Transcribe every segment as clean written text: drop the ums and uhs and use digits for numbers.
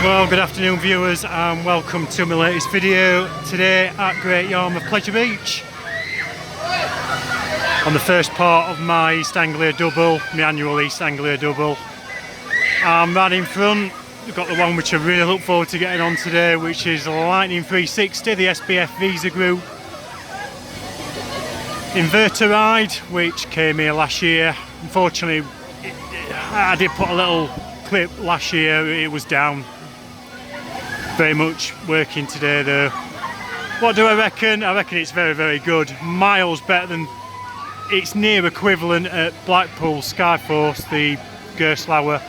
Well, good afternoon viewers and welcome to my latest video today at Great Yarmouth Pleasure Beach on the first part of my East Anglia double, my annual East Anglia double. Right in front we've got the one which I really look forward to getting on today, which is Lightning 360, the SBF Visa Group inverter ride, which came here last year. Unfortunately I did put a little clip last year, it was down. Very much working today though. What do I reckon? I reckon it's very good. Miles better than its near equivalent at Blackpool Skyforce, the Gerstlauer.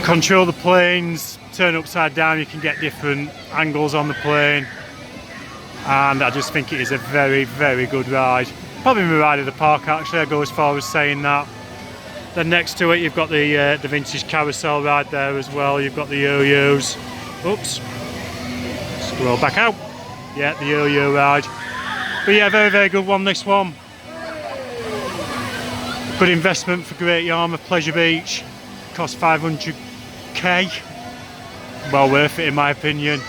Control the planes, turn upside down, you can get different angles on the plane. And I just think it is a very good ride. Probably my ride of the park actually, I go as far as saying that. Then next to it you've got the vintage carousel ride there as well. You've got the yo-yos. Oops. Scroll back out. Yeah, the yo-yo ride. But yeah, very good one, this one. Good investment for Great Yarmouth Pleasure Beach. Cost 500k. Well worth it in my opinion.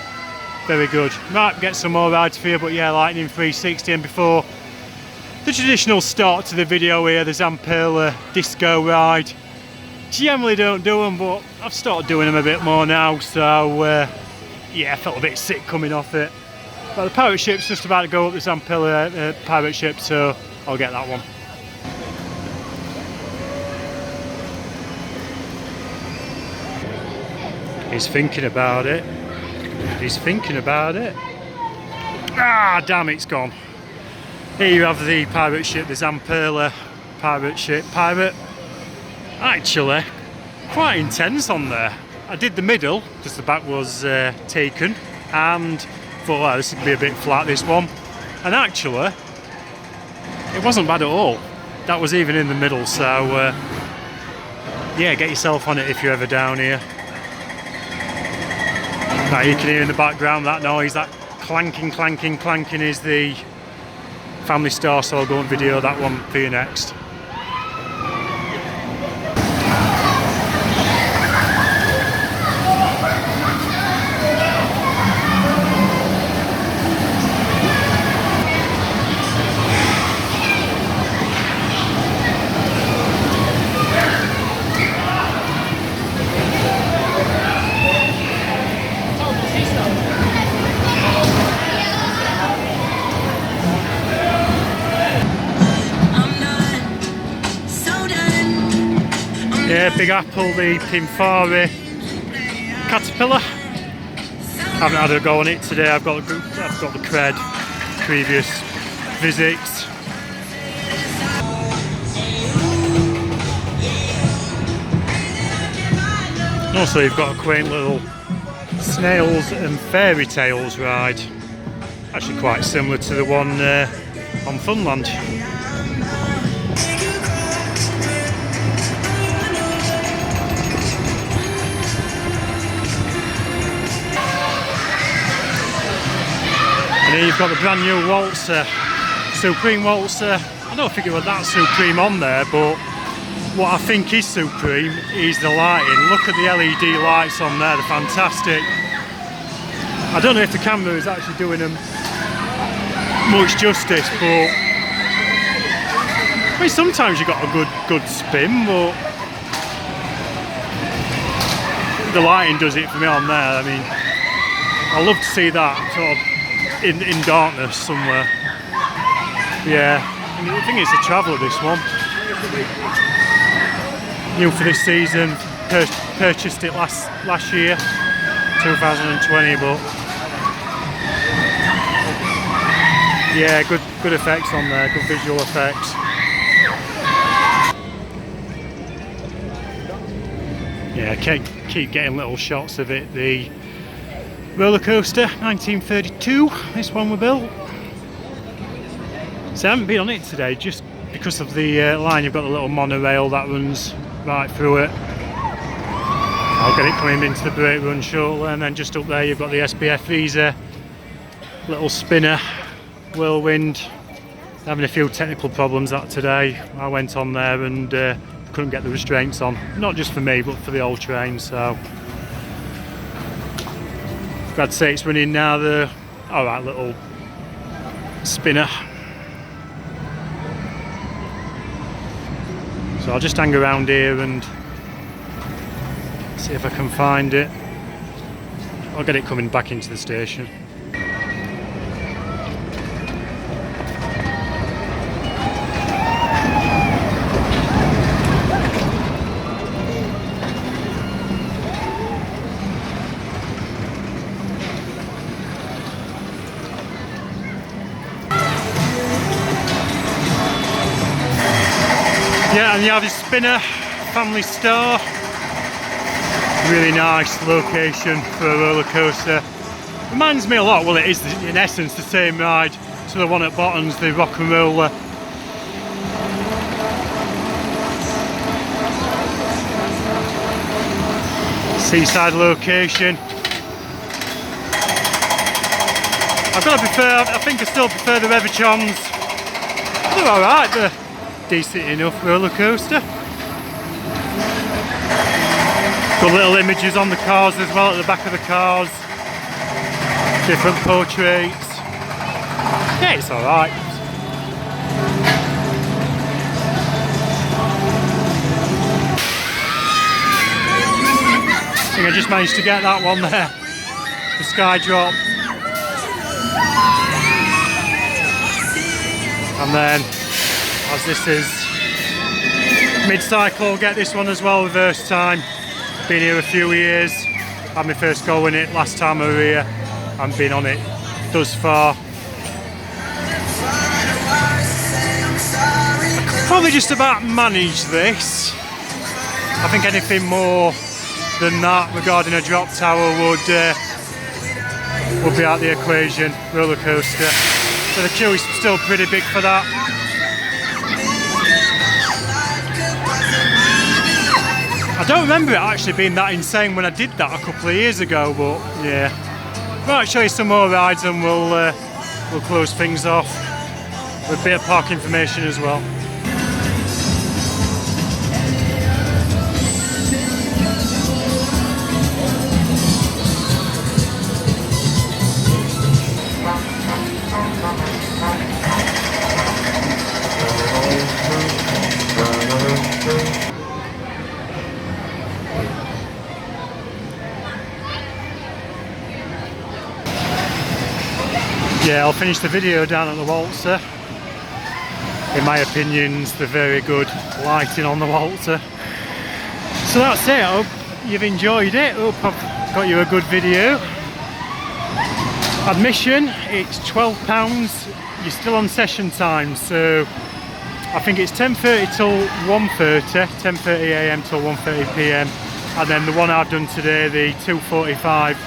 Very good. Might get some more rides for you, but yeah, Lightning 360. And before the traditional start to the video here, the Zamperla disco ride. Generally don't do them, but I've started doing them a bit more now, so yeah, I felt a bit sick coming off it. But the pirate ship's just about to go up, the Zamperla pirate ship, so I'll get that one. He's thinking about it. He's thinking about it. Ah, damn, it's gone. Here you have the pirate ship, the Zamperla pirate ship. Actually, quite intense on there. I did the middle, because the back was taken, and thought, well, this would be a bit flat, this one. And actually, it wasn't bad at all. That was even in the middle, so yeah, get yourself on it if you're ever down here. Now you can hear in the background that noise, that clanking is the Family Star, so I'll go and video that one for you next. Yeah, Big Apple, the Pinfari Caterpillar. Haven't had a go on it today. I've got the cred, previous visits. And also you've got a quaint little Snails and Fairy Tales ride. Actually quite similar to the one on Funland. And here you've got the brand new Waltzer, Supreme Waltzer. I don't think it was that supreme on there, but what I think is supreme is the lighting. Look at the LED lights on there, they're fantastic. I don't know if the camera is actually doing them much justice, but I mean, sometimes you got a good spin, but the lighting does it for me on there. I mean, I love to see that sort of in darkness somewhere. Yeah, I think it's a Traveller, this one. New for this season, purchased it last year, 2020, but yeah, good effects on there, good visual effects. Yeah, keep getting little shots of it. The roller coaster, 1932, this one we built. So I haven't been on it today just because of the line. You've got the little monorail that runs right through it. I'll get it coming into the brake run shortly, and then just up there you've got the SBF Visa, little spinner, whirlwind. Having a few technical problems that today. I went on there and couldn't get the restraints on. Not just for me, but for the whole train, so I'd say it's running now, the alright little spinner. So I'll just hang around here and see if I can find it. I'll get it coming back into the station. Yeah, and you have your spinner, family store. Really nice location for a roller coaster. Reminds me a lot, well it is in essence the same ride to the one at Bottoms, the Rock and Roller. Seaside location. I've got to prefer, I think I still prefer the Revichons. They're alright, they're decent enough roller coaster. Got little images on the cars as well, at the back of the cars. Different portraits. Yeah, it's alright. I think I just managed to get that one there. The Sky Drop. And then, as this is mid-cycle, I'll get this one as well the first time. Been here a few years, had my first go in it last time I was here, and been on it thus far. Probably just about manage this. I think anything more than that regarding a drop tower would be out the equation. Roller coaster. So the queue is still pretty big for that. I don't remember it actually being that insane when I did that a couple of years ago, but yeah. Right, show you some more rides and we'll close things off with a bit of park information as well. Yeah, I'll finish the video down at the Waltzer. In my opinion, the very good lighting on the Waltzer. So that's it, I hope you've enjoyed it, I hope I've got you a good video. Admission, it's £12, you're still on session time, so I think it's 10:30 till 1:30, 10:30 AM till 1:30 PM, and then the one I've done today, the 2:45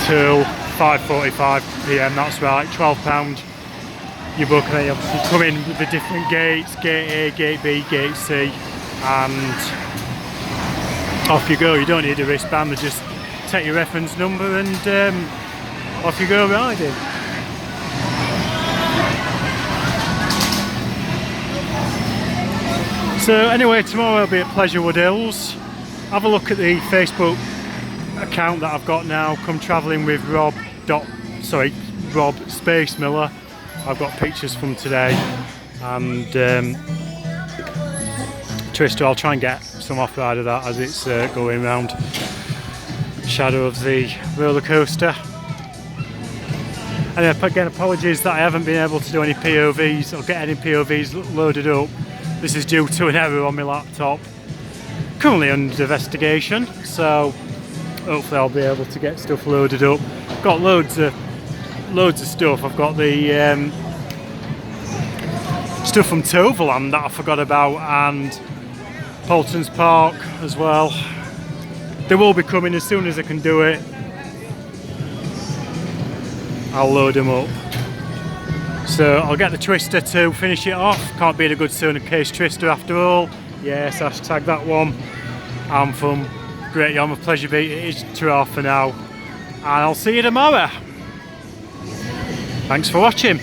till 5:45 PM, that's right, £12 you book, and then you obviously come in with the different gates, gate A, gate B, gate C, and off you go. You don't need a wristband, they just take your reference number and off you go riding. So anyway, tomorrow I'll be at Pleasurewood Hills. Have a look at the Facebook account that I've got now, Come Travelling with Rob Space Miller. I've got pictures from today, and Twister, I'll try and get some off-ride of that as it's going round shadow of the roller coaster. And again, apologies that I haven't been able to do any POVs or get any POVs loaded up. This is due to an error on my laptop, currently under investigation, so hopefully I'll be able to get stuff loaded up. Got loads of stuff. I've got the stuff from Toverland that I forgot about, and Paulton's Park as well. They will be coming as soon as I can do it. I'll load them up. So I'll get the Twister to finish it off. Can't beat a good Sona Case Twister after all. Yes, hashtag that one. I'm from Great Yarmouth Pleasure Beat. It is 2:30 for now, and I'll see you tomorrow. Thanks for watching.